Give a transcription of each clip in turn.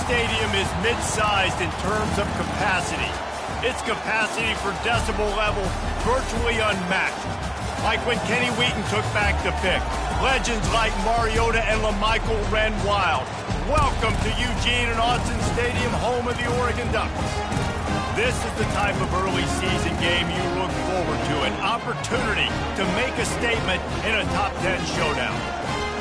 stadium is mid-sized in terms of capacity. Its capacity for decibel level virtually unmatched. Like when Kenny Wheaton took back the pick. Legends like Mariota and LaMichael ran wild. Welcome to Eugene and Austin Stadium, home of the Oregon Ducks. This is the type of early season game you look forward to, an opportunity to make a statement in a top 10 showdown.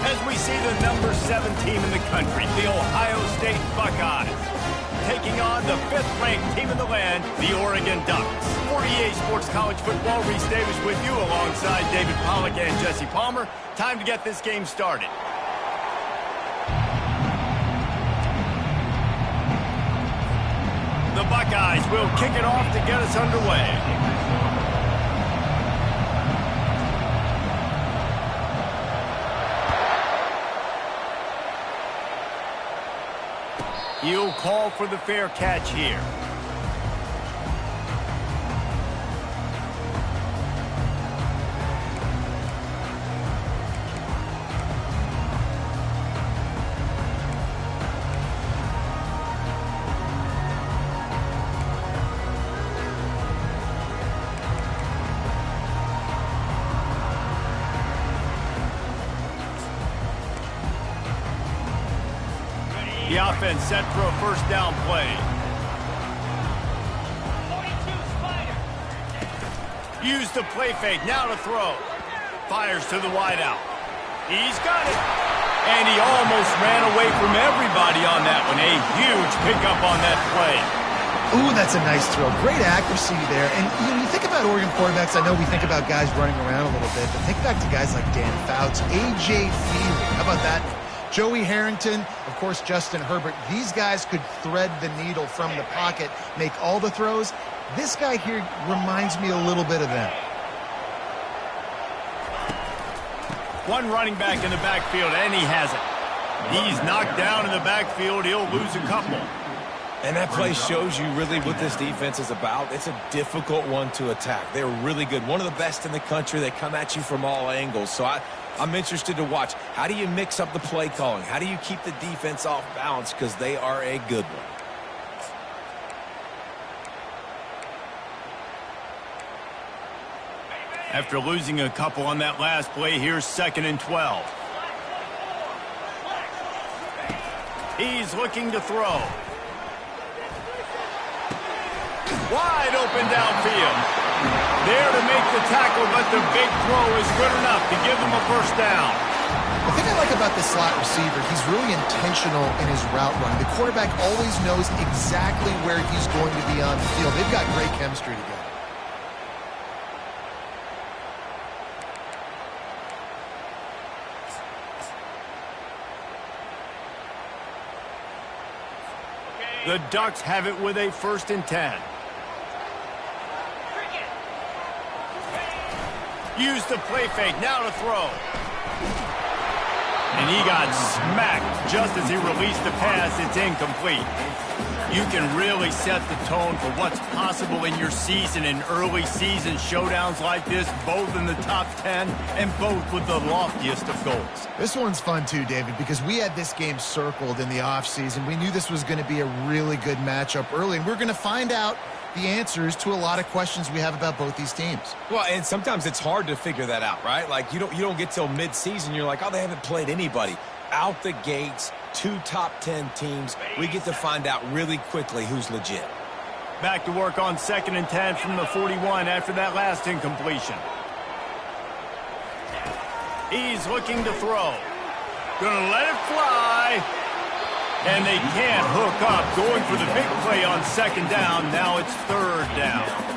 As we see the number 7 team in the country, the Ohio State Buckeyes, taking on the 5th-ranked team in the land, the Oregon Ducks. For EA Sports College Football, Reese Davis with you alongside David Pollack and Jesse Palmer. Time to get this game started. The Buckeyes will kick it off to get us underway. He'll call for the fair catch here. The offense set for a first down play. Use the play fake, now to throw. Fires to the wideout. He's got it. And he almost ran away from everybody on that one. A huge pickup on that play. Ooh, that's a nice throw. Great accuracy there. And you think about Oregon quarterbacks, I know we think about guys running around a little bit, but think back to guys like Dan Fouts, A.J. Feely. How about that? Joey Harrington, of course, Justin Herbert. These guys could thread the needle from the pocket, make all the throws. This guy here reminds me a little bit of them. One running back in the backfield, and he has it. He's knocked down in the backfield. He'll lose a couple. And that play shows you really what this defense is about. It's a difficult one to attack. They're really good. One of the best in the country. They come at you from all angles. So I'm interested to watch. How do you mix up the play calling? How do you keep the defense off balance? Because they are a good one. After losing a couple on that last play, here's 2nd and 12. He's looking to throw. Wide open downfield. There to make the tackle, but the big throw is good enough to give them a first down. The thing I like about this slot receiver, he's really intentional in his route run. The quarterback always knows exactly where he's going to be on the field. They've got great chemistry together. The Ducks have it with a 1st and 10. Use the play fake, now to throw. And he got smacked just as he released the pass. It's incomplete. You can really set the tone for what's possible in your season in early season showdowns like this, both in the top 10 and both with the loftiest of goals. This one's fun too, David, because we had this game circled in the offseason. We knew this was going to be a really good matchup early, and we're going to find out the answers to a lot of questions we have about both these teams. Well, and sometimes it's hard to figure that out, right? Like you don't get till mid-season, you're like, oh, they haven't played anybody. Out the gates, 2 top 10 teams. We get to find out really quickly who's legit. Back to work on 2nd and 10 from the 41 after that last incompletion. He's looking to throw. Gonna let it fly. And they can't hook up. Going for the big play on 2nd down. Now it's 3rd down.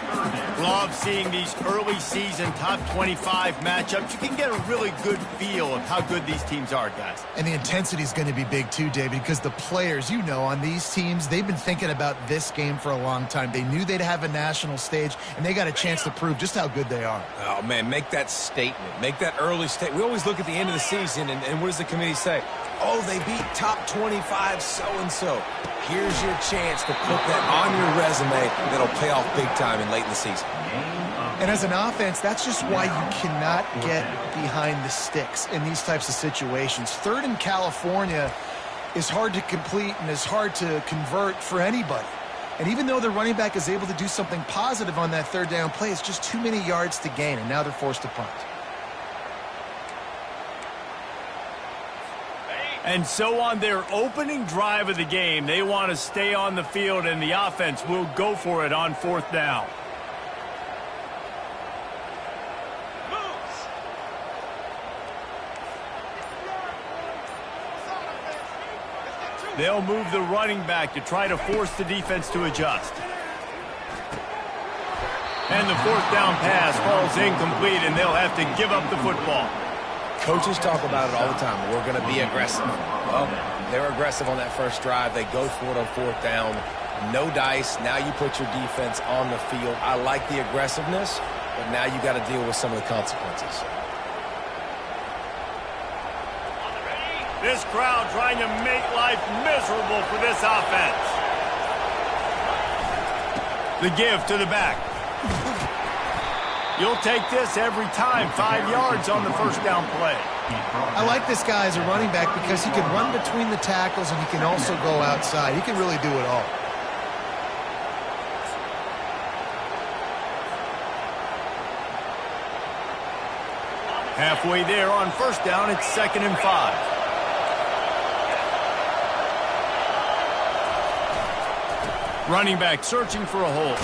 Love seeing these early season top 25 matchups. You can get a really good feel of how good these teams are, guys. And the intensity is going to be big too, David, because the players, you know, on these teams, they've been thinking about this game for a long time. They knew they'd have a national stage, and they got a chance to prove just how good they are. Oh, man, make that statement. Make that early statement. We always look at the end of the season, and what does the committee say? Oh, they beat top 25 so-and-so. Here's your chance to put that on your resume that'll pay off big time and late in the season. And as an offense, that's just why you cannot get behind the sticks in these types of situations. 3rd in California, is hard to complete and is hard to convert for anybody. And even though the running back is able to do something positive on that third down play, it's just too many yards to gain, and now they're forced to punt. And so on their opening drive of the game, they want to stay on the field, and the offense will go for it on fourth down. They'll move the running back to try to force the defense to adjust. And the fourth down pass falls incomplete, and they'll have to give up the football. Coaches talk about it all the time. We're going to be aggressive. Well, they're aggressive on that first drive. They go for it on fourth down. No dice. Now you put your defense on the field. I like the aggressiveness, but now you got to deal with some of the consequences. This crowd trying to make life miserable for this offense. The give to the back. You'll take this every time. 5 yards on the first down play. I like this guy as a running back because he can run between the tackles and he can also go outside. He can really do it all. Halfway there on first down, it's 2nd and 5. Running back searching for a hole.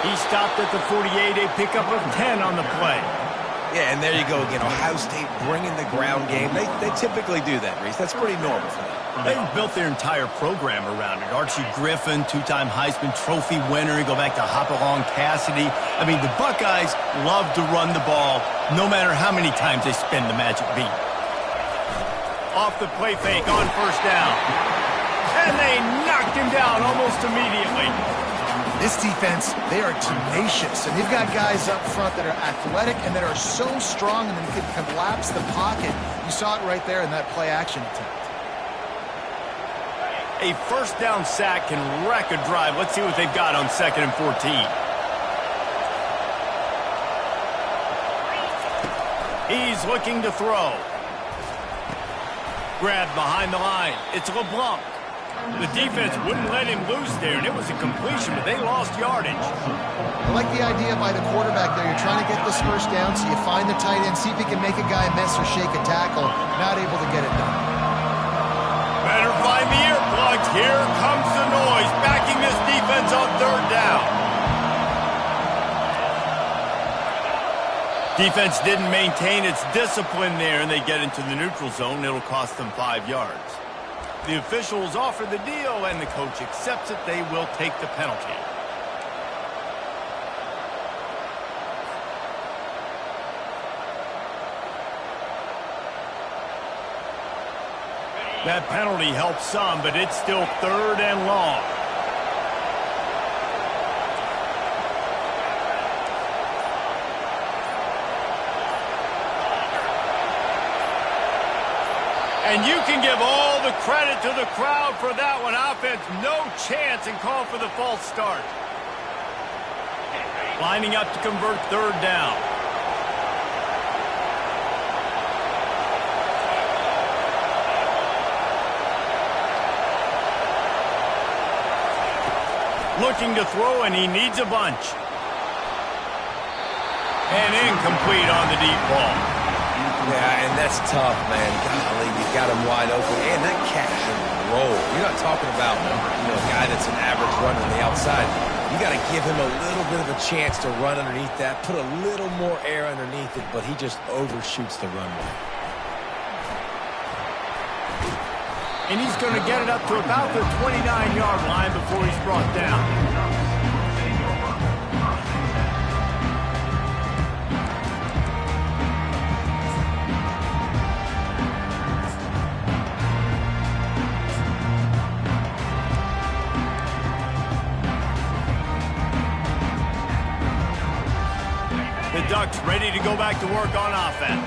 He stopped at the 48, a pickup of 10 on the play. Yeah, and there you go again. Ohio State bringing the ground game. They typically do that, Reese. That's pretty normal for them. They've built their entire program around it. Archie Griffin, two-time Heisman Trophy winner. You go back to Hopalong Cassidy. I mean, the Buckeyes love to run the ball, no matter how many times they spin the magic beat. Off the play fake on first down. And they knocked him down almost immediately. This defense, they are tenacious, and they've got guys up front that are athletic and that are so strong and they can collapse the pocket. You saw it right there in that play-action attempt. A first down sack can wreck a drive. Let's see what they've got on 2nd and 14. He's looking to throw. Grabbed behind the line. It's LeBlanc. The defense wouldn't let him loose there, and it was a completion, but they lost yardage. I like the idea by the quarterback there. You're trying to get this first down, so you find the tight end, see if he can make a guy miss or shake a tackle. Not able to get it done. Better find the earplugs. Here comes the noise, backing this defense on third down. Defense didn't maintain its discipline there, and they get into the neutral zone. It'll cost them 5 yards. The officials offer the deal, and the coach accepts it. They will take the penalty. That penalty helps some, but it's still 3rd and long. And you can give all the credit to the crowd for that one. Offense, no chance, and call for the false start. Lining up to convert third down. Looking to throw, and he needs a bunch. And incomplete on the deep ball. Yeah, and that's tough, man. Golly, you got him wide open. And that cat can roll. You're not talking about, a guy that's an average runner on the outside. You got to give him a little bit of a chance to run underneath that, put a little more air underneath it, but he just overshoots the runway. And he's going to get it up to about the 29-yard line before he's brought down. The Ducks ready to go back to work on offense.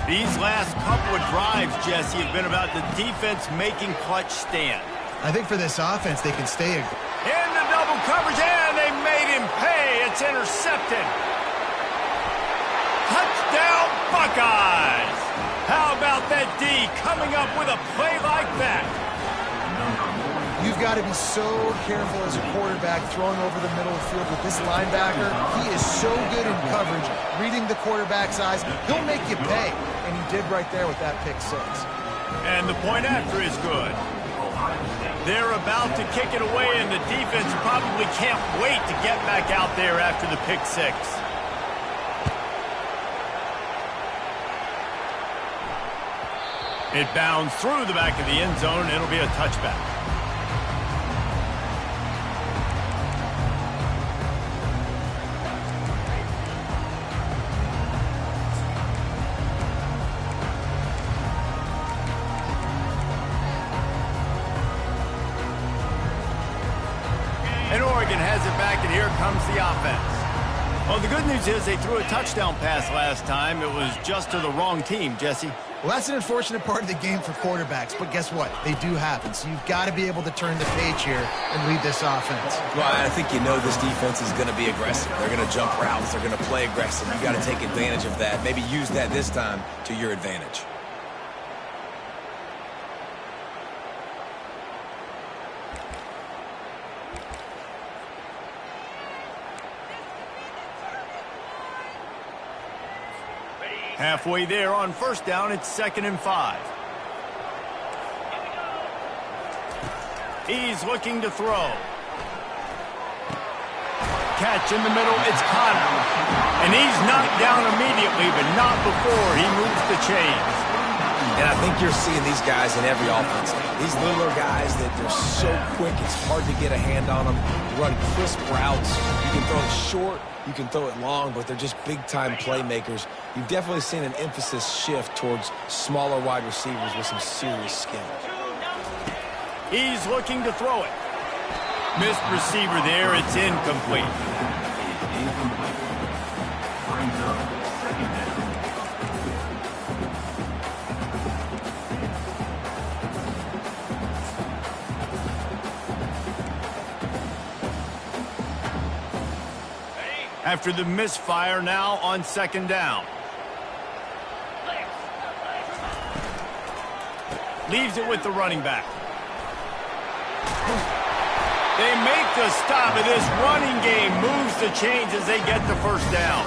These last couple of drives, Jesse, have been about the defense making clutch stand. I think for this offense, they can stay. Into double coverage, and they made him pay. It's intercepted. Touchdown, Buckeyes! How about that D coming up with a play like that? got to be so careful as a quarterback throwing over the middle of the field with this linebacker. He is so good in coverage, reading the quarterback's eyes. He'll make you pay, and he did right there with that pick six. And the point after is good. They're about to kick it away, and the defense probably can't wait to get back out there after the pick six. It bounds through the back of the end zone. It'll be a touchback. And Oregon has it back, and here comes the offense. Well, the good news is they threw a touchdown pass last time. It was just to the wrong team, Jesse. Well, that's an unfortunate part of the game for quarterbacks, but guess what? They do happen, so you've got to be able to turn the page here and lead this offense. Well, I think you know this defense is going to be aggressive. They're going to jump routes. They're going to play aggressive. You've got to take advantage of that. Maybe use that this time to your advantage. Halfway there on first down, it's 2nd and 5. He's looking to throw. Catch in the middle, it's Connor. And he's knocked down immediately, but not before he moves the chains. And I think you're seeing these guys in every offense. These littler guys that they're so quick, it's hard to get a hand on them. Run crisp routes. You can throw it short, you can throw it long, but they're just big-time playmakers. You've definitely seen an emphasis shift towards smaller wide receivers with some serious skill. He's looking to throw it. Missed receiver there, it's incomplete. After the misfire, now on 2nd down. Leaves it with the running back. They make the stop, and this running game moves the chains as they get the first down.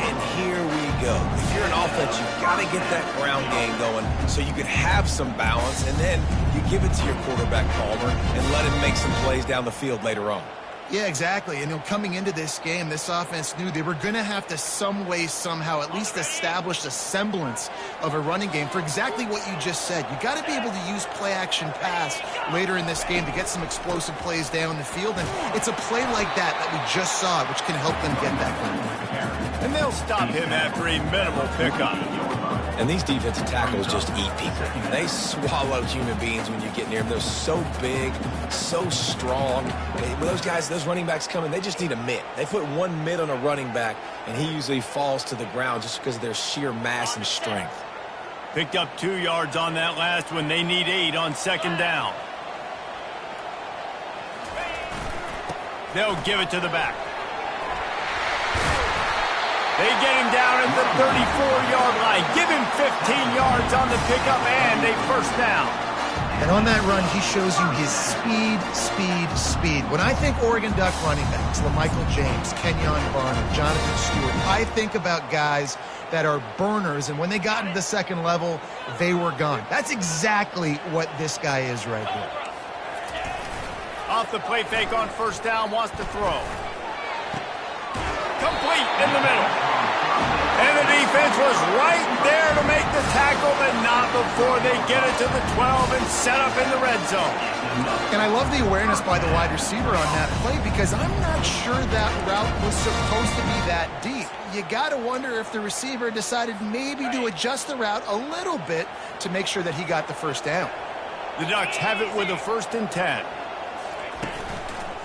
And here we go. If you're an offense, you've got to get that ground game going so you can have some balance, and then you give it to your quarterback, Palmer, and let him make some plays down the field later on. Yeah, exactly. And coming into this game, this offense knew they were going to have to some way, somehow, at least establish a semblance of a running game for exactly what you just said. You got to be able to use play-action pass later in this game to get some explosive plays down the field. And it's a play like that we just saw, which can help them get that going. And they'll stop him after a minimal pickup. And these defensive tackles just eat people. They swallow human beings when you get near them. They're so big, so strong. When those guys, those running backs come in, they just need a mitt. They put one mitt on a running back, and he usually falls to the ground just because of their sheer mass and strength. Picked up 2 yards on that last one. They need 8 on 2nd down. They'll give it to the back. They get him down at the 34-yard line. Give him 15 yards on the pickup and a first down. And on that run, he shows you his speed, speed, speed. When I think Oregon Duck running backs, LaMichael James, Kenyon Barner, Jonathan Stewart, I think about guys that are burners, and when they got into the second level, they were gone. That's exactly what this guy is right here. Off the play fake on first down, wants to throw. Complete in the middle. And the defense was right there to make the tackle, but not before they get it to the 12 and set up in the red zone. And I love the awareness by the wide receiver on that play because I'm not sure that route was supposed to be that deep. You got to wonder if the receiver decided maybe to adjust the route a little bit to make sure that he got the first down. The Ducks have it with a 1st and 10.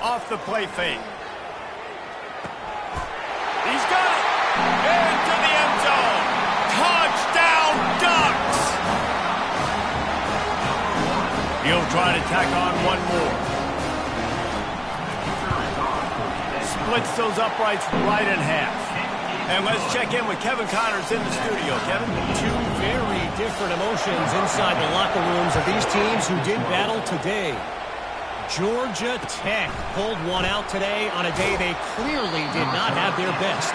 Off the play fake. He's got it. Into the end zone. Touchdown, Ducks. He'll try to tack on one more. Splits those uprights right in half. And let's check in with Kevin Connors in the studio. Kevin? 2 very different emotions inside the locker rooms of these teams who did battle today. Georgia Tech pulled one out today on a day they clearly did not have their best.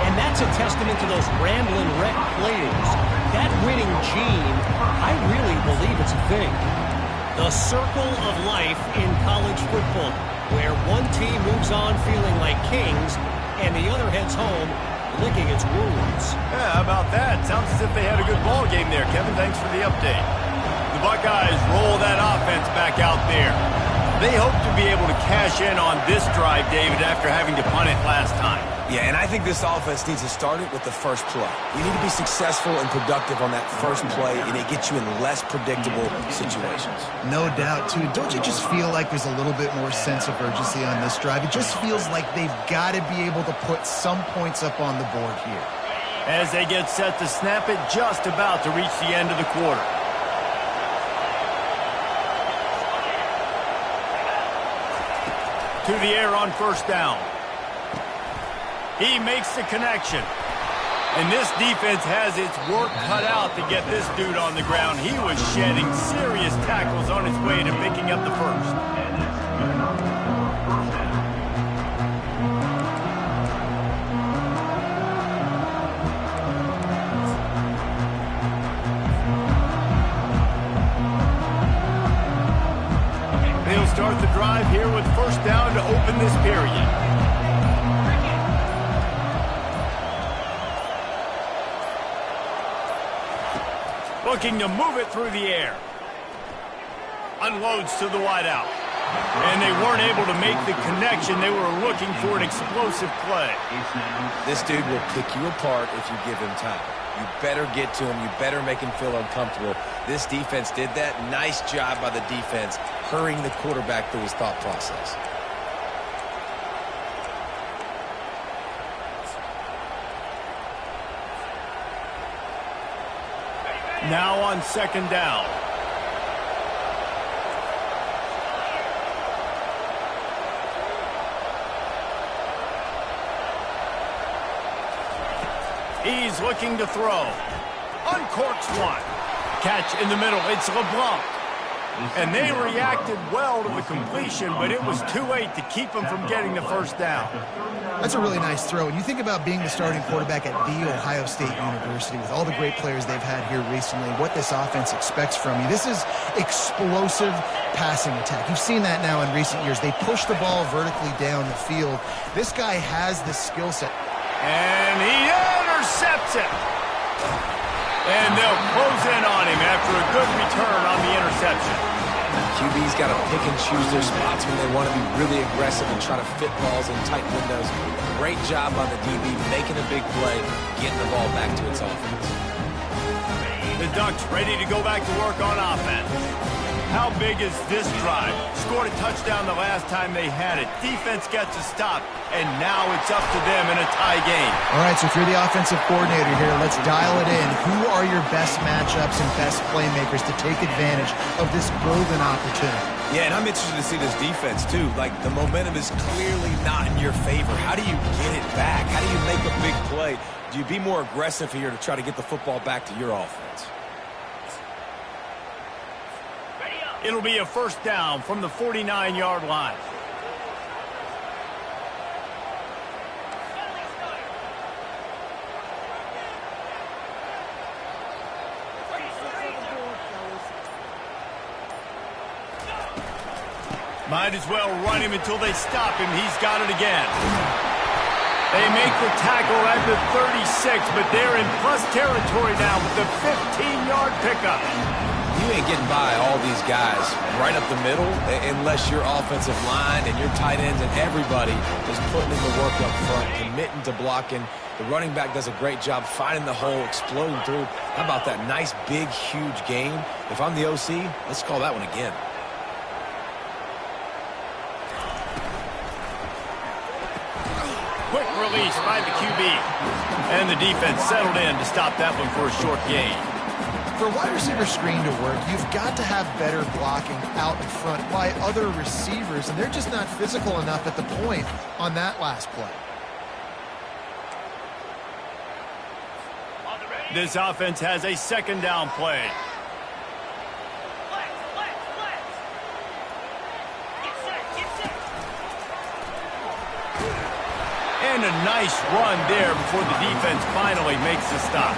And that's a testament to those rambling wreck players. That winning gene, I really believe it's a thing. The circle of life in college football, where one team moves on feeling like kings and the other heads home licking its wounds. Yeah, how about that? Sounds as if they had a good ball game there. Kevin, thanks for the update. The Buckeyes roll that offense back out there. They hope to be able to cash in on this drive, David, after having to punt it last time. Yeah, and I think this offense needs to start it with the first play. You need to be successful and productive on that first play, and it gets you in less predictable situations. No doubt, too. Don't you just feel like there's a little bit more sense of urgency on this drive? It just feels like they've got to be able to put some points up on the board here. As they get set to snap it, just about to reach the end of the quarter. To the air on first down. He makes the connection. And this defense has its work cut out to get this dude on the ground. He was shedding serious tackles on his way to picking up the first. They'll start the drive here with first down to open this period. Looking to move it through the air. Unloads to the wideout. And they weren't able to make the connection. They were looking for an explosive play. This dude will pick you apart if you give him time. You better get to him. You better make him feel uncomfortable. This defense did that. Nice job by the defense, hurrying the quarterback through his thought process. Now on second down. He's looking to throw. Uncorks one. Catch in the middle. It's LeBlanc. And they reacted well to the completion, but it was too late to keep him from getting the first down. That's a really nice throw. And you think about being the starting quarterback at The Ohio State University with all the great players they've had here recently, what this offense expects from you. This is explosive passing attack. You've seen that now in recent years. They push the ball vertically down the field. This guy has the skill set. And he intercepts it. And they'll close in on him after a good return on the interception. QB's got to pick and choose their spots when they want to be really aggressive and try to fit balls in tight windows. Great job by the DB making a big play, getting the ball back to its offense. The Ducks ready to go back to work on offense. How big is this drive? Scored a touchdown the last time they had it. Defense gets a stop, and now it's up to them in a tie game. All right, so if you're the offensive coordinator here, let's dial it in. Who are your best matchups and best playmakers to take advantage of this golden opportunity? Yeah, and I'm interested to see this defense, too. Like, the momentum is clearly not in your favor. How do you get it back? How do you make a big play? Do you be more aggressive here to try to get the football back to your offense? It'll be a first down from the 49-yard line. Might as well run him until they stop him. He's got it again. They make the tackle at the 36, but they're in plus territory now with the 15-yard pickup. You ain't getting by all these guys right up the middle unless your offensive line and your tight ends and everybody is putting in the work up front, committing to blocking. The running back does a great job finding the hole, exploding through. How about that nice, big, huge game? If I'm the OC, let's call that one again. Quick release by the QB. And the defense settled in to stop that one for a short gain. For a wide receiver screen to work, you've got to have better blocking out in front by other receivers, and they're just not physical enough at the point on that last play. This offense has a second down play. And a nice run there before the defense finally makes the stop.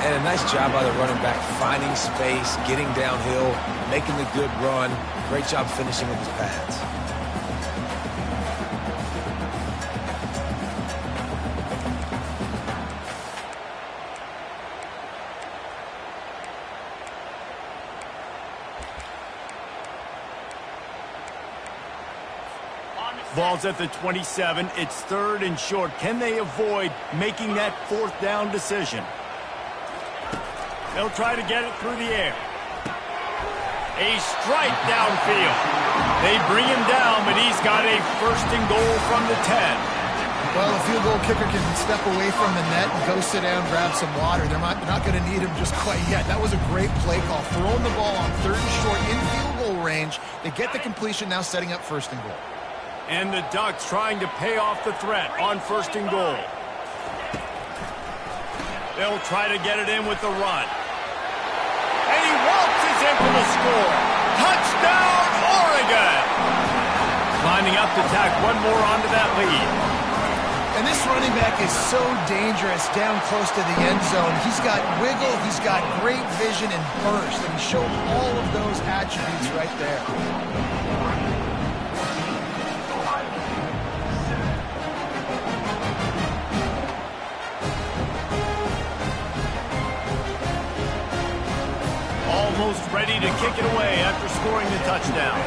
And a nice job by the running back, finding space, getting downhill, making the good run. Great job finishing with his pads. Ball's at the 27. It's 3rd and short. Can they avoid making that 4th down decision? They'll try to get it through the air. A strike downfield. They bring him down, but he's got a 1st and goal from the 10. Well, a field goal kicker can step away from the net and go sit down, grab some water. They're not going to need him just quite yet. That was a great play call. Throwing the ball on 3rd and short in field goal range. They get the completion, now setting up 1st and goal. And the Ducks trying to pay off the threat on 1st and goal. They'll try to get it in with the run. And he waltzes in for the score. Touchdown, Oregon! Lining up to tack one more onto that lead. And this running back is so dangerous down close to the end zone. He's got wiggle, he's got great vision and burst, and he showed all of those attributes right there. Almost ready to kick it away after scoring the touchdown.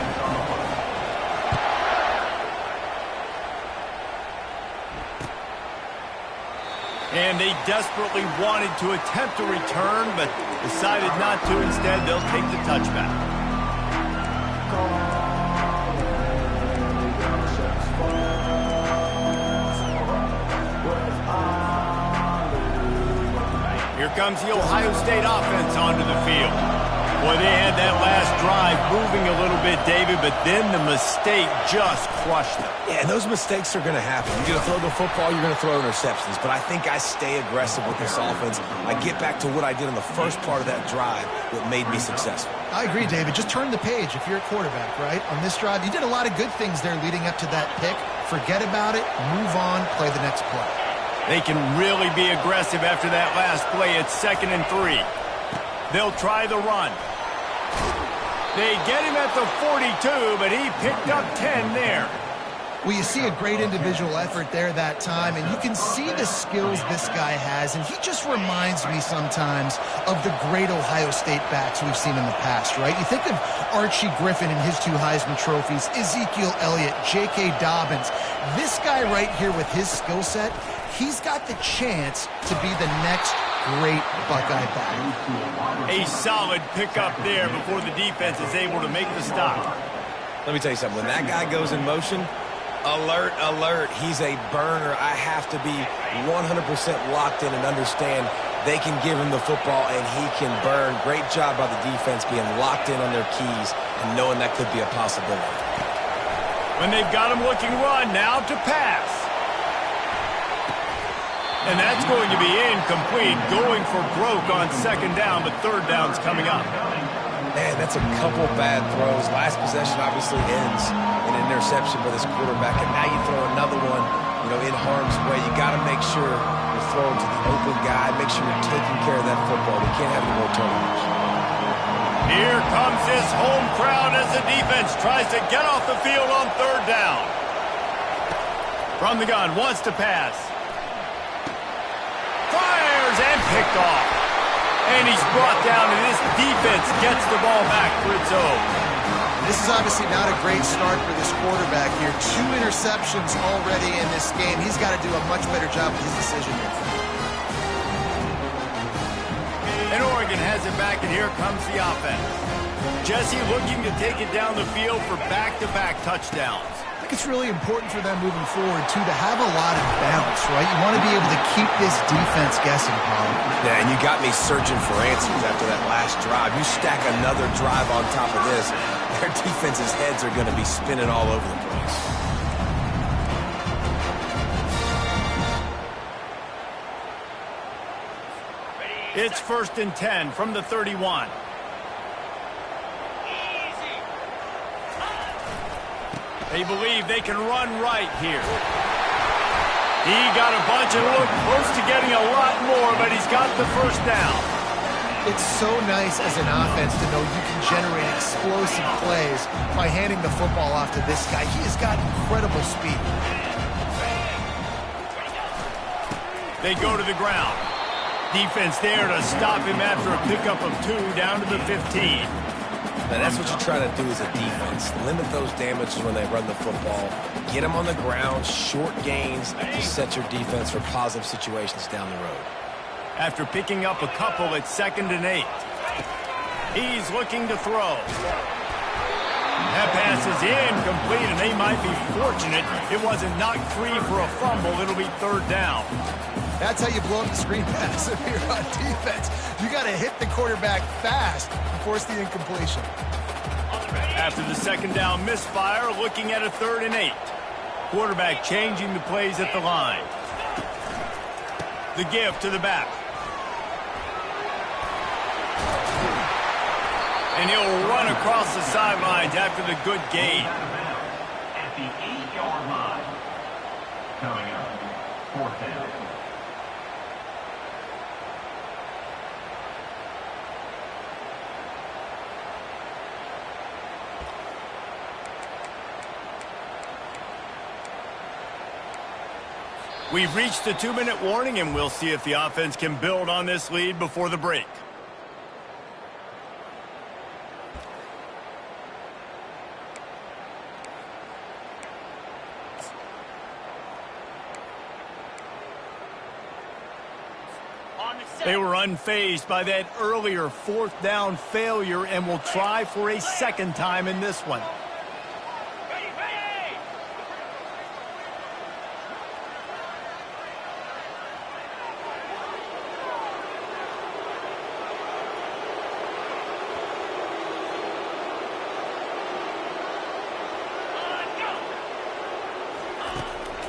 And they desperately wanted to attempt a return, but decided not to. Instead, they'll take the touchback. Here comes the Ohio State offense onto the field. Boy, they had that last drive moving a little bit, David, but then the mistake just crushed them. Yeah, and those mistakes are going to happen. You're going to throw the football, you're going to throw interceptions. But I think I stay aggressive with this offense. I get back to what I did in the first part of that drive that made me successful. I agree, David. Just turn the page if you're a quarterback, right? On this drive, you did a lot of good things there leading up to that pick. Forget about it, move on, play the next play. They can really be aggressive after that last play. It's 2nd and 3. They'll try the run. They get him at the 42, but he picked up 10 there. Well, you see a great individual effort there that time, and you can see the skills this guy has, and he just reminds me sometimes of the great Ohio State backs we've seen in the past, right? You think of Archie Griffin and his 2 Heisman trophies, Ezekiel Elliott, J.K. Dobbins. This guy right here with his skill set, he's got the chance to be the next great Buckeye back. A solid pickup there before the defense is able to make the stop. Let me tell you something. When that guy goes in motion, alert, alert. He's a burner. I have to be 100% locked in and understand they can give him the football and he can burn. Great job by the defense being locked in on their keys and knowing that could be a possibility. When they've got him looking run, now to pass. And that's going to be incomplete, going for broke on 2nd down, but 3rd down's coming up. Man, that's a couple bad throws. Last possession obviously ends in an interception by this quarterback, and now you throw another one, in harm's way. You got to make sure you're throwing to the open guy, make sure you're taking care of that football. We can't have any more turnovers. Here comes this home crowd as the defense tries to get off the field on 3rd down. From the gun, wants to pass. Fires and picked off. And he's brought down, and this defense gets the ball back for its own. This is obviously not a great start for this quarterback here. 2 interceptions already in this game. He's got to do a much better job with his decision-making. And Oregon has it back, and here comes the offense. Jesse looking to take it down the field for back-to-back touchdowns. I think it's really important for them moving forward, too, to have a lot of bounce, right? You want to be able to keep this defense guessing, Paul. Yeah, and you got me searching for answers after that last drive. You stack another drive on top of this, their defense's heads are going to be spinning all over the place. It's 1st and 10 from the 31. They believe they can run right here. He got a bunch and looked close to getting a lot more, but he's got the first down. It's so nice as an offense to know you can generate explosive plays by handing the football off to this guy. He has got incredible speed. They go to the ground. Defense there to stop him after a pickup of 2 down to the 15. Now that's what you try to do as a defense. Limit those damages when they run the football. Get them on the ground, short gains to set your defense for positive situations down the road. After picking up a couple at 2nd and 8. He's looking to throw. That pass is incomplete, and they might be fortunate it wasn't knocked free for a fumble. It'll be 3rd down. That's how you blow up the screen pass if you're on defense. You got to hit the quarterback fast and force the incompletion. After the 2nd down misfire, looking at a 3rd and 8. Quarterback changing the plays at the line. The give to the back. And he'll run across the sidelines after the good gain. At the 8-yard line. Coming up, 4th down. We've reached the 2-minute warning, and we'll see if the offense can build on this lead before the break. They were unfazed by that earlier 4th down failure and will try for a 2nd time in this one.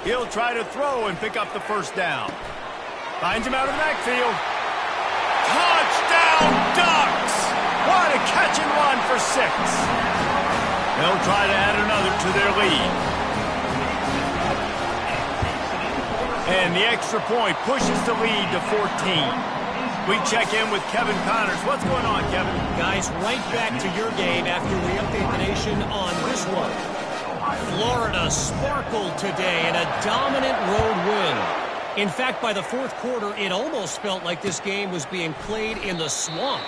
He'll try to throw and pick up the 1st down. Finds him out of the backfield. Touchdown, Ducks! What a catch and run for 6. They'll try to add another to their lead. And the extra point pushes the lead to 14. We check in with Kevin Connors. What's going on, Kevin? Guys, right back to your game after we update the nation on this one. Florida sparkled today in a dominant road win. In fact, by the 4th quarter, it almost felt like this game was being played in the swamp.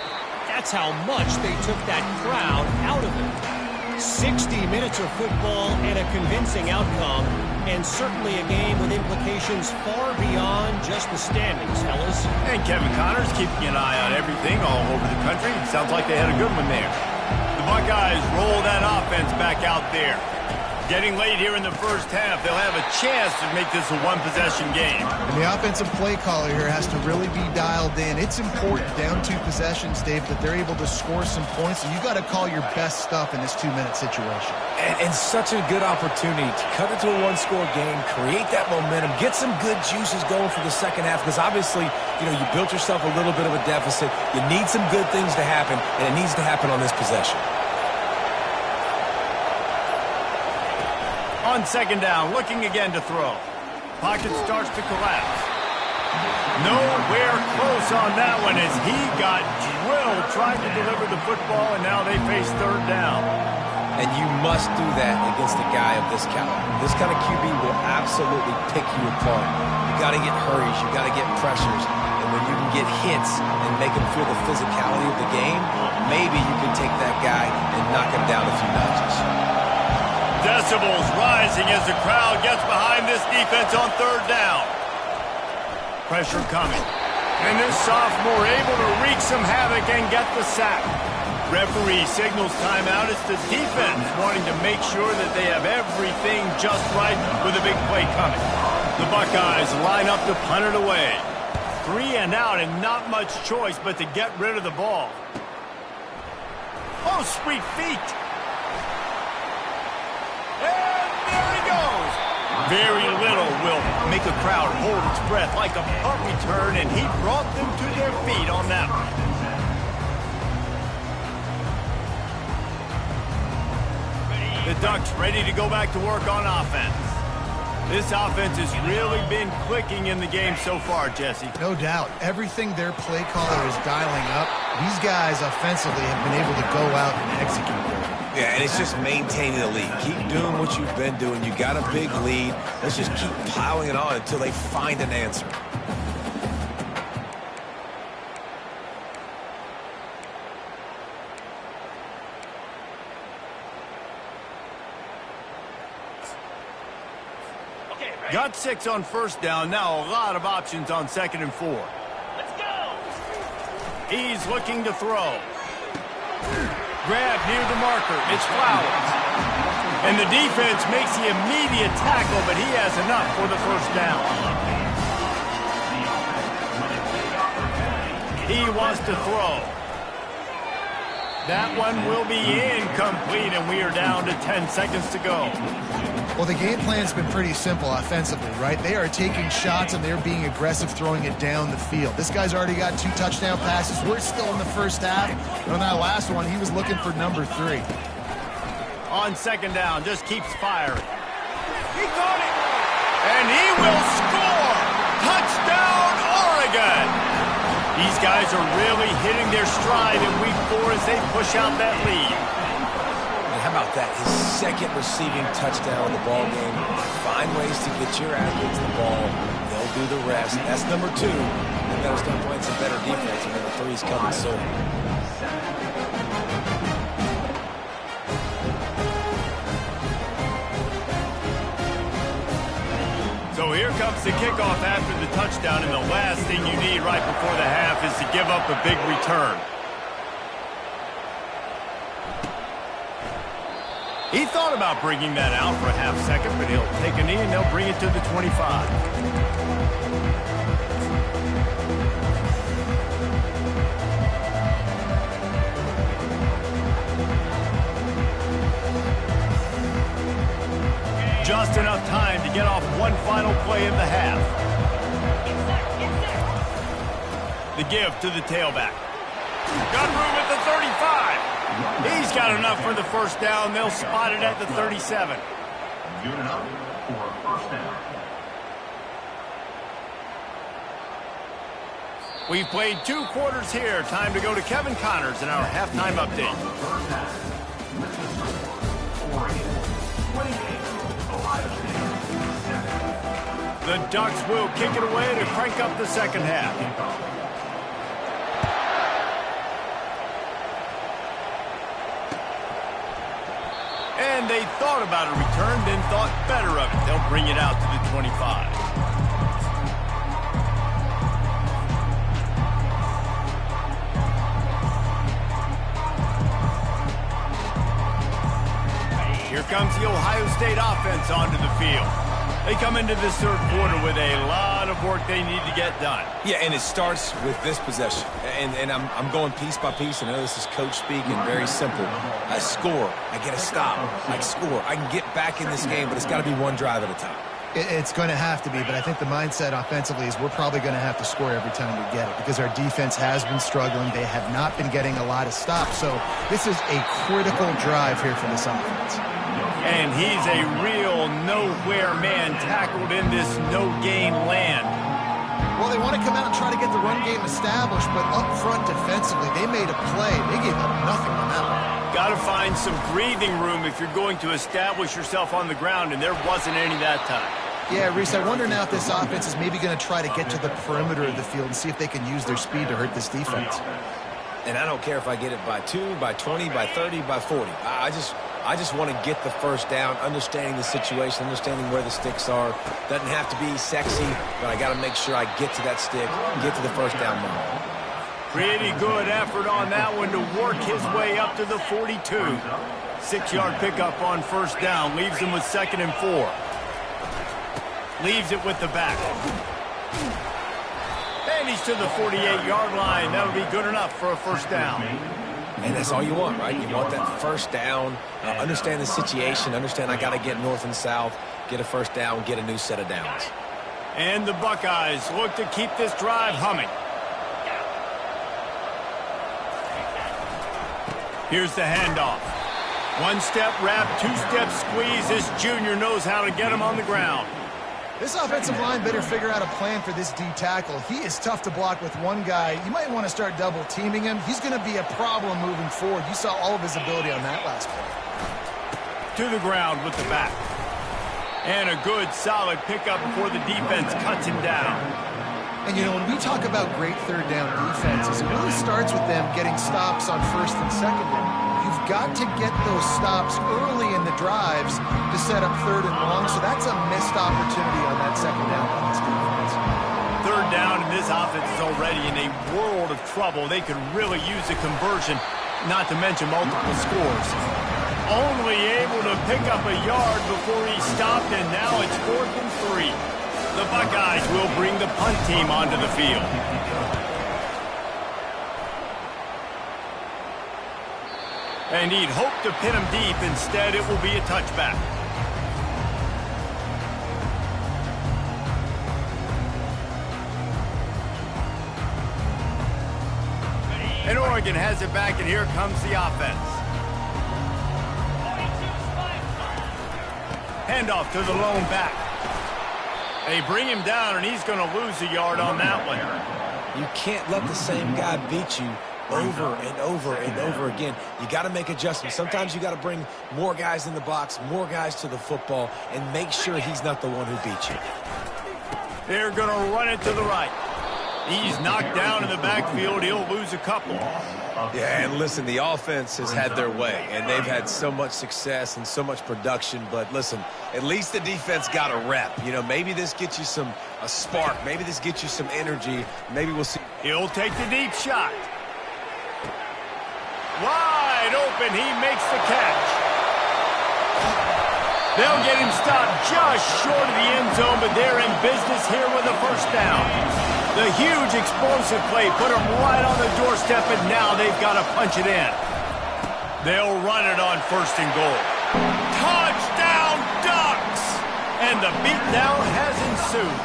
That's how much they took that crowd out of it. 60 minutes of football and a convincing outcome, and certainly a game with implications far beyond just the standings, fellas. And Kevin Connors keeping an eye on everything all over the country. Sounds like they had a good one there. The Buckeyes roll that offense back out there. Getting late here in the 1st half, they'll have a chance to make this a one-possession game. And the offensive play caller here has to really be dialed in. It's important down 2 possessions, Dave, that they're able to score some points. So you got to call your best stuff in this 2-minute situation. And such a good opportunity to cut it to a 1-score game, create that momentum, get some good juices going for the 2nd half, because obviously, you built yourself a little bit of a deficit. You need some good things to happen, and it needs to happen on this possession. On 2nd down, looking again to throw. Pocket starts to collapse. Nowhere close on that one as he got drilled trying to deliver the football, and now they face 3rd down. And you must do that against a guy of this caliber. This kind of QB will absolutely pick you apart. You got to get hurries, you got to get pressures, and when you can get hits and make him feel the physicality of the game, maybe you can take that guy and knock him down a few notches. Decibels rising as the crowd gets behind this defense on 3rd down. Pressure coming. And this sophomore able to wreak some havoc and get the sack. Referee signals timeout. It's the defense wanting to make sure that they have everything just right with a big play coming. The Buckeyes line up to punt it away. 3 and out and not much choice but to get rid of the ball. Oh, sweet feet. Very little will make a crowd hold its breath like a punt return, and he brought them to their feet on that one. The Ducks ready to go back to work on offense. This offense has really been clicking in the game so far, Jesse. No doubt. Everything their play caller is dialing up, these guys offensively have been able to go out and execute. Yeah, and it's just maintaining the lead. Keep doing what you've been doing. You got a big lead. Let's just keep piling it on until they find an answer. Got 6 on first down. Now a lot of options on 2nd and 4. Let's go! He's looking to throw. Grab near the marker. It's Flowers. And the defense makes the immediate tackle, but he has enough for the first down. He wants to throw. That one will be incomplete, and we are down to 10 seconds to go. Well, the game plan's been pretty simple offensively, right? They are taking shots, and they're being aggressive throwing it down the field. This guy's already got 2 touchdown passes. We're still in the first half. And on that last one, he was looking for number 3. On 2nd down, just keeps firing. He got it! And he will score! Touchdown, Oregon! These guys are really hitting their stride in week 4 as they push out that lead. How about that? His 2nd receiving touchdown of the ball game. Find ways to get your athletes the ball. They'll do the rest. That's number 2. They better start playing some better defense, and number 3 is coming soon. So here comes the kickoff after the touchdown, and the last thing you need right before the half is to give up a big return. He thought about bringing that out for a half second, but he'll take a knee and they'll bring it to the 25. Just enough time to get off one final play of the half. The give to the tailback. Got room at the 35. He's got enough for the first down. They'll spot it at the 37. Good enough for a first down. We've played 2 quarters here. Time to go to Kevin Connors in our halftime update. First half. Listen to Oregon 28, Ohio State 7. The Ducks will kick it away to crank up the second half. And they thought about a return, then thought better of it. They'll bring it out to the 25. Here comes the Ohio State offense onto the field. They come into this 3rd quarter with a lot of work they need to get done. Yeah, and it starts with this possession. And I'm going piece by piece. I know this is coach speak and very simple. I score. I get a stop. I score. I can get back in this game, but it's got to be one drive at a time. It's going to have to be, but I think the mindset offensively is we're probably going to have to score every time we get it because our defense has been struggling. They have not been getting a lot of stops. So this is a critical drive here for this offense. And he's a real nowhere man tackled in this no-gain land. Well, they want to come out and try to get the run game established, but up front defensively, they made a play. They gave up nothing on that one. Got to find some breathing room if you're going to establish yourself on the ground, and there wasn't any that time. Yeah, Reese, I wonder now if this offense is maybe going to try to get to the perimeter of the field and see if they can use their speed to hurt this defense. And I don't care if I get it by 2, by 20, by 30, by 40. I just want to get the first down, understanding the situation, understanding where the sticks are. Doesn't have to be sexy, but I got to make sure I get to that stick, get to the first down moment. Pretty good effort on that one to work his way up to the 42. 6-yard pickup on first down, leaves him with 2nd and 4. Leaves it with the back. And he's to the 48-yard line. That'll be good enough for a first down. And that's all you want, right? You want that first down, understand the situation, understand I got to get north and south, get a first down, get a new set of downs. And the Buckeyes look to keep this drive humming. Here's the handoff. 1-step wrap, 2-step squeeze. This junior knows how to get him on the ground. This offensive line better figure out a plan for this D tackle. He is tough to block with one guy. You might want to start double teaming him. He's going to be a problem moving forward. You saw all of his ability on that last play. To the ground with the back. And a good, solid pickup before the defense cuts him down. And, you know, when we talk about great third down defenses, it really starts with them getting stops on first and second down. You've got to get those stops early in the drives to set up third and long, so that's a missed opportunity on that second down on this defense. Third down, and this offense is already in a world of trouble. They could really use a conversion, not to mention multiple scores. Only able to pick up a yard before he stopped, and now it's 4th and 3. The Buckeyes will bring the punt team onto the field. And he'd hope to pin him deep. Instead, it will be a touchback. And Oregon has it back, and here comes the offense. Handoff to the lone back. They bring him down, and he's going to lose a yard on that one. You can't let the same guy beat you over and over and over again. You got to make adjustments. Sometimes you got to bring more guys in the box, more guys to the football, and make sure he's not the one who beat you. They're going to run it to the right. He's knocked down in the backfield. He'll lose a couple. Yeah, and listen, the offense has had their way, and they've had so much success and so much production. But listen, at least the defense got a rep. You know, maybe this gets you a spark. Maybe this gets you some energy. Maybe we'll see. He'll take the deep shot. Wide open. He makes the catch. They'll get him stopped just short of the end zone, but they're in business here with a first down. The huge explosive play put them right on the doorstep, and now they've got to punch it in. They'll run it on 1st and goal. Touchdown, Ducks! And the beatdown has ensued.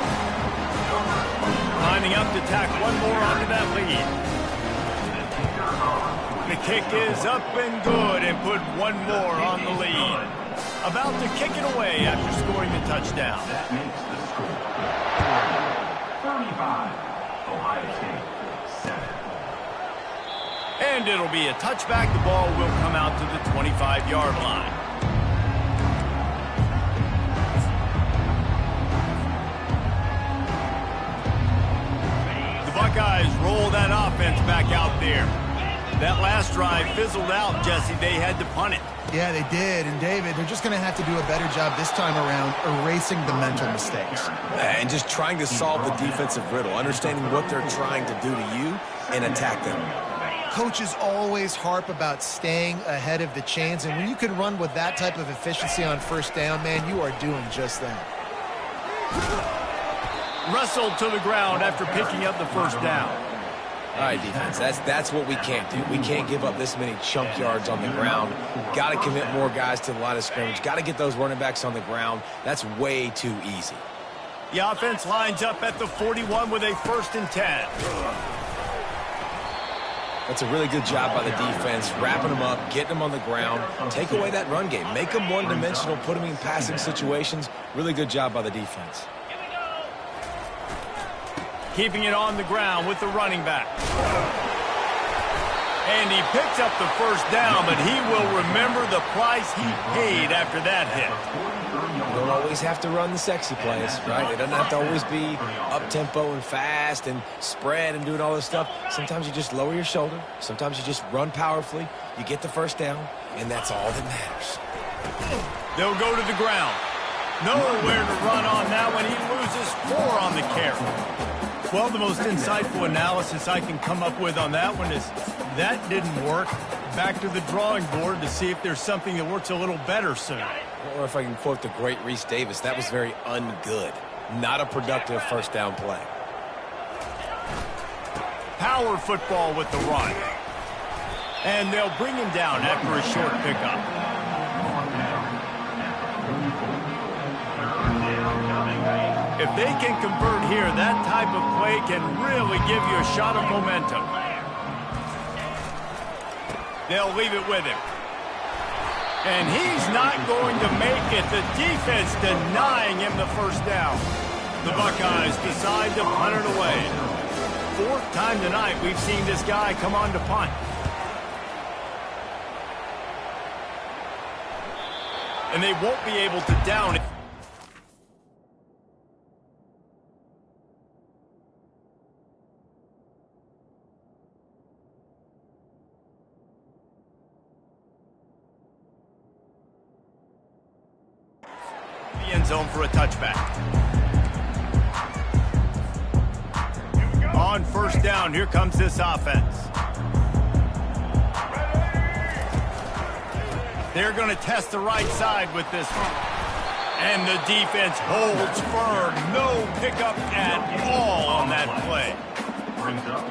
Lining up to tack one more onto that lead. The kick is up and good and put one more on the lead. About to kick it away after scoring the touchdown. That makes the score 35. Ohio State 7. And it'll be a touchback. The ball will come out to the 25-yard line. The Buckeyes roll that offense back out there. That last drive fizzled out, Jesse. They had to punt it. Yeah, they did. And, David, they're just going to have to do a better job this time around erasing the mental mistakes. And just trying to solve the defensive riddle, understanding what they're trying to do to you and attack them. Coaches always harp about staying ahead of the chains, and when you can run with that type of efficiency on first down, man, you are doing just that. Wrestled to the ground after picking up the first down. All right, defense, that's what we can't do. We can't give up this many chunk yards on the ground. Got to commit more guys to the line of scrimmage. Got to get those running backs on the ground. That's way too easy. The offense lines up at the 41 with a 1st and 10. That's a really good job by the defense, wrapping them up, getting them on the ground. Take away that run game. Make them one-dimensional, put them in passing situations. Really good job by the defense. Keeping it on the ground with the running back. And he picks up the first down, but he will remember the price he paid after that hit. You don't always have to run the sexy plays, right? It doesn't have to always be up-tempo and fast and spread and doing all this stuff. Sometimes you just lower your shoulder. Sometimes you just run powerfully. You get the first down, and that's all that matters. They'll go to the ground. Nowhere to run on that one. He loses 4 on the carry. Well, the most insightful analysis I can come up with on that one is that didn't work. Back to the drawing board to see if there's something that works a little better soon. Or if I can quote the great Reese Davis, that was very ungood. Not a productive first down play. Power football with the run. And they'll bring him down after a short pickup. If they can convert here, that type of play can really give you a shot of momentum. They'll leave it with him. And he's not going to make it. The defense denying him the first down. The Buckeyes decide to punt it away. Fourth time tonight we've seen this guy come on to punt. And they won't be able to down it. The end zone for a touchback. On first down, here comes this offense. They're going to test the right side with this one. And the defense holds firm. No pickup at all on that play. Brings up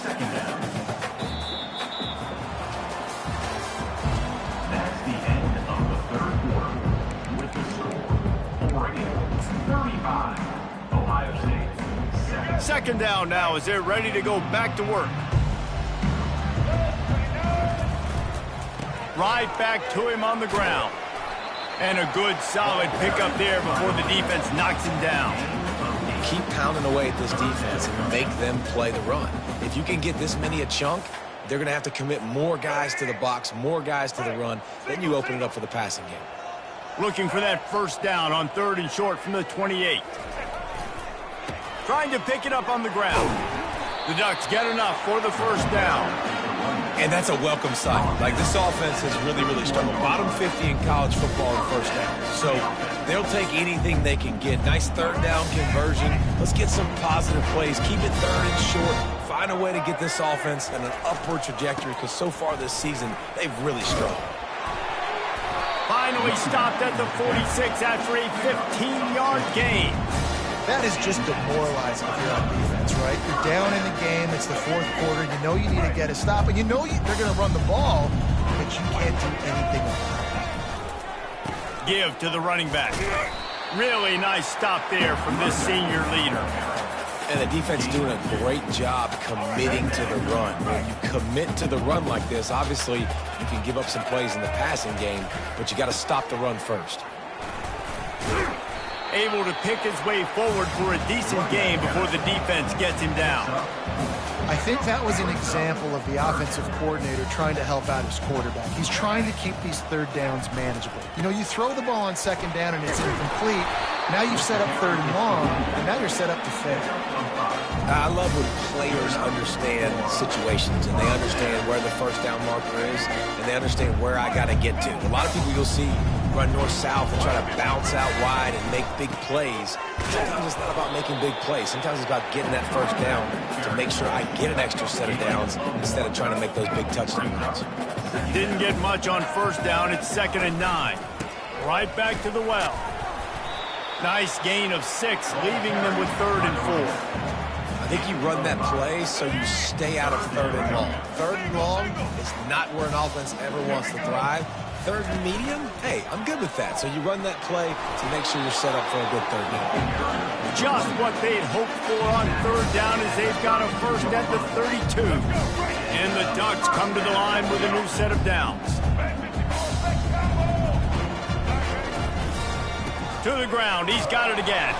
second down. That's the end of the third quarter. With the score, Oregon 35, Ohio State 7. Second down now as they're ready to go back to work. Right back to him on the ground. And a good solid pickup there before the defense knocks him down. Keep pounding away at this defense and make them play the run. If you can get this many a chunk, they're going to have to commit more guys to the box, more guys to the run. Then you open it up for the passing game. Looking for that first down on third and short from the 28. Trying to pick it up on the ground. The Ducks get enough for the first down. And that's a welcome sight. Like, this offense has really, really struggled. Bottom 50 in college football in first down. So they'll take anything they can get. Nice third down conversion. Let's get some positive plays. Keep it third and short. Find a way to get this offense in an upward trajectory because so far this season, they've really struggled. Finally stopped at the 46 after a 15-yard gain. That is just demoralizing if you're on defense, right? You're down in the game. It's the fourth quarter. You know you need to get a stop, and you know they're going to run the ball, but you can't do anything about it. Give to the running back. Really nice stop there from this senior leader. And the defense doing a great job committing to the run. When you commit to the run like this, obviously you can give up some plays in the passing game, but you got to stop the run first. Able to pick his way forward for a decent game before the defense gets him down. I think that was an example of the offensive coordinator trying to help out his quarterback. He's trying to keep these third downs manageable. You know, you throw the ball on second down and it's incomplete. Now you've set up third and long, and now you're set up to fail. I love when players understand situations and they understand where the first down marker is and they understand where I got to get to. A lot of people you'll see run north-south and try to bounce out wide and make big plays. Sometimes it's not about making big plays. Sometimes it's about getting that first down to make sure I get an extra set of downs instead of trying to make those big touchdown runs. Didn't get much on first down. It's 2nd and 9. Right back to the well. Nice gain of 6, leaving them with 3rd and 4. I think you run that play so you stay out of 3rd and long. 3rd and long is not where an offense ever wants to thrive. 3rd and medium, hey, I'm good with that. So you run that play to make sure you're set up for a good 3rd down. Just what they'd hoped for on 3rd down as they've got a first at the 32. And the Ducks come to the line with a new set of downs. To the ground, he's got it again.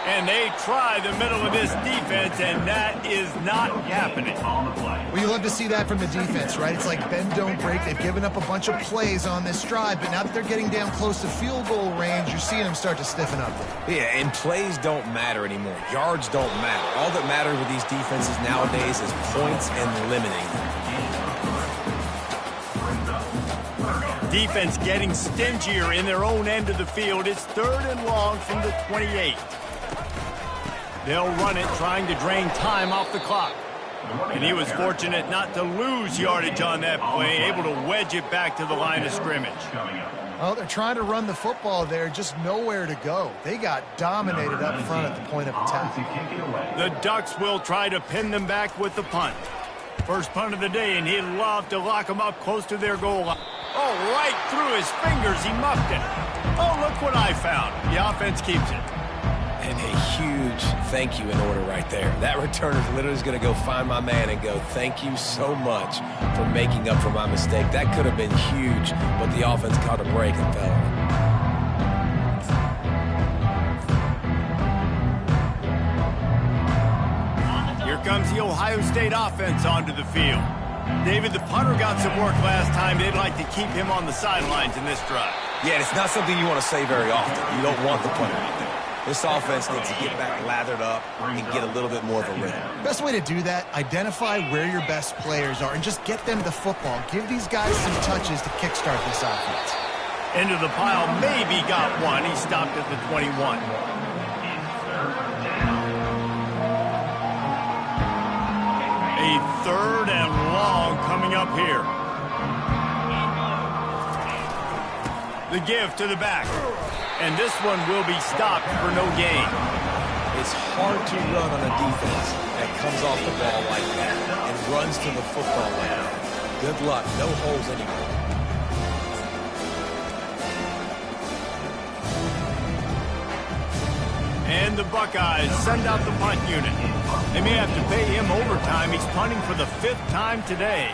And they try the middle of this defense, and that is not happening. Well, you love to see that from the defense, right? It's like bend, don't break. They've given up a bunch of plays on this drive, but now that they're getting down close to field goal range, you're seeing them start to stiffen up there. Yeah, and plays don't matter anymore. Yards don't matter. All that matters with these defenses nowadays is points and limiting them. Defense getting stingier in their own end of the field. It's 3rd and long from the 28. They'll run it, trying to drain time off the clock. And he was fortunate not to lose yardage on that play, able to wedge it back to the line of scrimmage. Well, they're trying to run the football there, just nowhere to go. They got dominated up front at the point of attack. The Ducks will try to pin them back with the punt. First punt of the day, and he'd love to lock them up close to their goal line. Oh, right through his fingers, he muffed it. Oh, look what I found. The offense keeps it. And a huge thank you in order right there. That returner is literally going to go find my man and go, thank you so much for making up for my mistake. That could have been huge, but the offense caught a break and fell on it. Here comes the Ohio State offense onto the field. David, the punter got some work last time. They'd like to keep him on the sidelines in this drive. Yeah, it's not something you want to say very often. You don't want the punter out there. This offense needs to get back lathered up and get a little bit more of a rhythm. Best way to do that, identify where your best players are and just get them the football. Give these guys some touches to kickstart this offense. Into the pile, maybe got one. He stopped at the 21. A 3rd and long coming up here. The give to the back. And this one will be stopped for no gain. It's hard to run on a defense that comes off the ball like that and runs to the football like that. Good luck. No holes anymore. And the Buckeyes send out the punt unit. They may have to pay him overtime. He's punting for the 5th time today.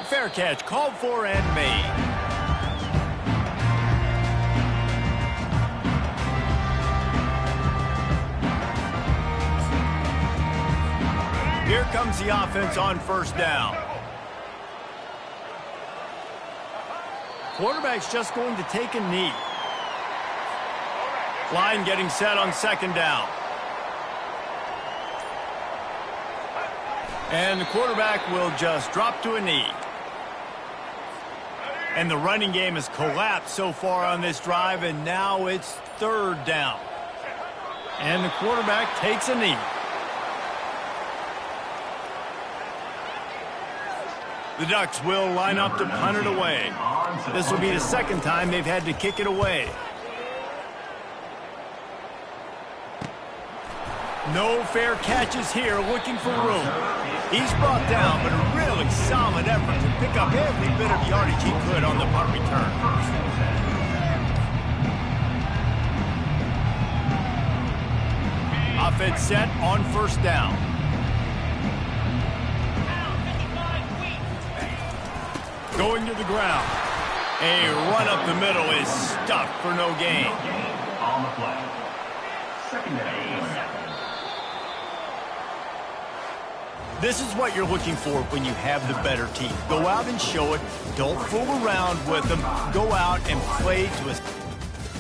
Fair catch called for and made. Here comes the offense on 1st down. Quarterback's just going to take a knee. Line getting set on 2nd down. And the quarterback will just drop to a knee. And the running game has collapsed so far on this drive, and now it's 3rd down. And the quarterback takes a knee. The Ducks will line up to punt it away. This will be the 2nd time they've had to kick it away. No fair catches here, looking for room. He's brought down, but a really solid effort to pick up every bit of yardage he could on the punt return. Offense set on 1st down. Going to the ground. A run up the middle is stuffed for no gain. On the play. 2nd and 8. This is what you're looking for when you have the better team. Go out and show it. Don't fool around with them. Go out and play to a